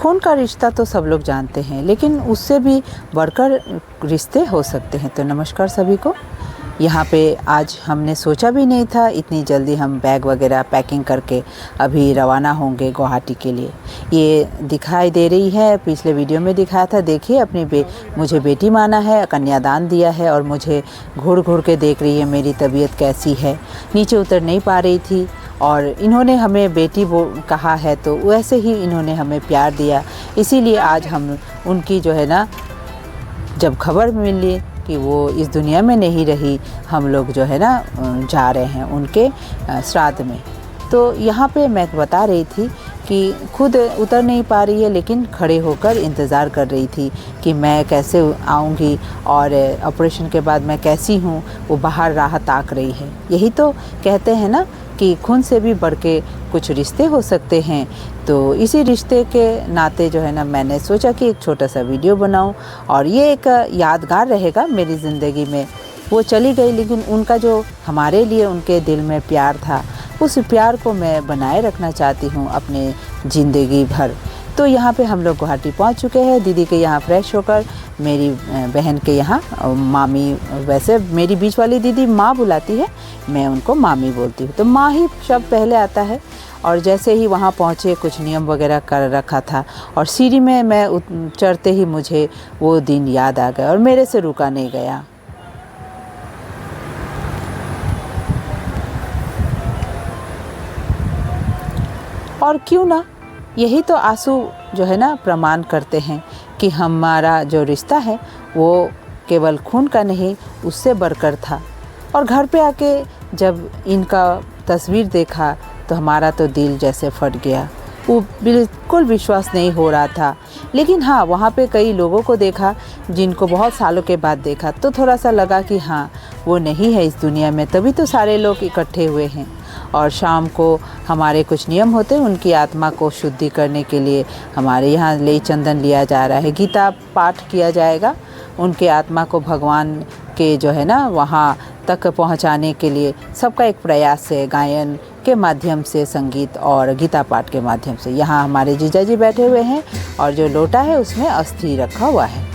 खून का रिश्ता तो सब लोग जानते हैं, लेकिन उससे भी बढ़कर रिश्ते हो सकते हैं। तो नमस्कार सभी को। यहाँ पे आज हमने सोचा भी नहीं था इतनी जल्दी हम बैग वगैरह पैकिंग करके अभी रवाना होंगे गुवाहाटी के लिए। ये दिखाई दे रही है, पिछले वीडियो में दिखाया था। देखिए मुझे बेटी माना है, कन्यादान दिया है और मुझे घूर घूर के देख रही है मेरी तबीयत कैसी है। नीचे उतर नहीं पा रही थी और इन्होंने हमें बेटी वो कहा है, तो वैसे ही इन्होंने हमें प्यार दिया। इसीलिए आज हम उनकी जो है ना, जब खबर मिली कि वो इस दुनिया में नहीं रही, हम लोग जो है ना जा रहे हैं उनके श्राद्ध में। तो यहाँ पे मैं बता रही थी कि खुद उतर नहीं पा रही है, लेकिन खड़े होकर इंतज़ार कर रही थी कि मैं कैसे आऊँगी और ऑपरेशन के बाद मैं कैसी हूँ। वो बाहर राह ताक रही है। यही तो कहते हैं ना कि खून से भी बढ़ के कुछ रिश्ते हो सकते हैं। तो इसी रिश्ते के नाते जो है ना, मैंने सोचा कि एक छोटा सा वीडियो बनाऊं और ये एक यादगार रहेगा मेरी ज़िंदगी में। वो चली गई, लेकिन उनका जो हमारे लिए उनके दिल में प्यार था, उस प्यार को मैं बनाए रखना चाहती हूँ अपने ज़िंदगी भर। तो यहाँ पे हम लोग गुवाहाटी पहुँच चुके हैं। दीदी के यहाँ फ्रेश होकर मेरी बहन के यहाँ मामी, वैसे मेरी बीच वाली दीदी माँ बुलाती है, मैं उनको मामी बोलती हूँ, तो माँ ही शब्द पहले आता है। और जैसे ही वहाँ पहुँचे कुछ नियम वगैरह कर रखा था और सीढ़ी में मैं चढ़ते ही मुझे वो दिन याद आ गया और मेरे से रुका नहीं गया। और क्यों ना, यही तो आंसू जो है ना प्रमाण करते हैं कि हमारा जो रिश्ता है वो केवल खून का नहीं, उससे बढ़कर था। और घर पे आके जब इनका तस्वीर देखा तो हमारा तो दिल जैसे फट गया। वो बिल्कुल विश्वास नहीं हो रहा था। लेकिन हाँ, वहाँ पे कई लोगों को देखा जिनको बहुत सालों के बाद देखा, तो थोड़ा सा लगा कि हाँ, वो नहीं है इस दुनिया में। तभी तो सारे लोग इकट्ठे हुए हैं। और शाम को हमारे कुछ नियम होते हैं, उनकी आत्मा को शुद्धि करने के लिए हमारे यहाँ ले चंदन लिया जा रहा है, गीता पाठ किया जाएगा। उनके आत्मा को भगवान के जो है ना वहाँ तक पहुँचाने के लिए सबका एक प्रयास है, गायन के माध्यम से, संगीत और गीता पाठ के माध्यम से। यहाँ हमारे जीजा जी बैठे हुए हैं और जो लोटा है उसमें अस्थि रखा हुआ है।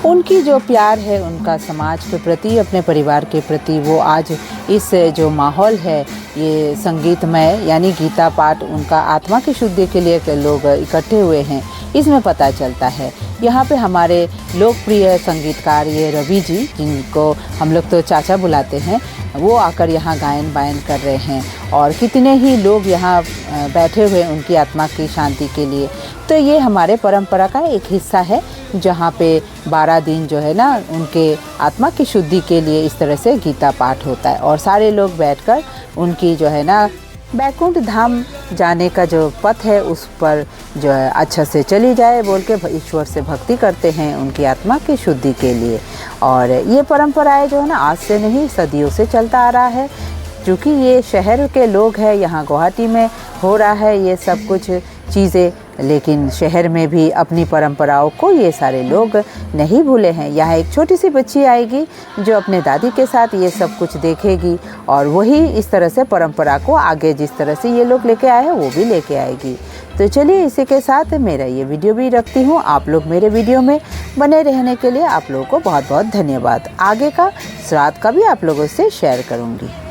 उनकी जो प्यार है उनका समाज के प्रति, अपने परिवार के प्रति, वो आज इस जो माहौल है ये संगीतमय यानी गीता पाठ, उनका आत्मा की शुद्धि के लिए लोग इकट्ठे हुए हैं, इसमें पता चलता है। यहाँ पे हमारे लोकप्रिय संगीतकार ये रवि जी, जिनको हम लोग तो चाचा बुलाते हैं, वो आकर यहाँ गायन बायन कर रहे हैं और कितने ही लोग यहाँ बैठे हुए उनकी आत्मा की शांति के लिए। तो ये हमारे परंपरा का एक हिस्सा है, जहाँ पे 12 दिन जो है ना उनके आत्मा की शुद्धि के लिए इस तरह से गीता पाठ होता है और सारे लोग बैठकर उनकी जो है ना बैकुंठ धाम जाने का जो पथ है उस पर जो है अच्छा से चली जाए बोल के ईश्वर से भक्ति करते हैं उनकी आत्मा की शुद्धि के लिए। और ये परंपराएं जो है ना आज से नहीं, सदियों से चलता आ रहा है। क्योंकि ये शहर के लोग हैं, यहाँ गुवाहाटी में हो रहा है ये सब कुछ चीज़ें, लेकिन शहर में भी अपनी परंपराओं को ये सारे लोग नहीं भूले हैं। यहाँ एक छोटी सी बच्ची आएगी जो अपने दादी के साथ ये सब कुछ देखेगी और वही इस तरह से परंपरा को आगे जिस तरह से ये लोग लेके आए हैं वो भी लेके आएगी। तो चलिए इसी के साथ मेरा ये वीडियो भी रखती हूँ। आप लोग मेरे वीडियो में बने रहने के लिए आप लोगों को बहुत बहुत धन्यवाद। आगे का श्राद्ध का भी आप लोगों से शेयर करूँगी।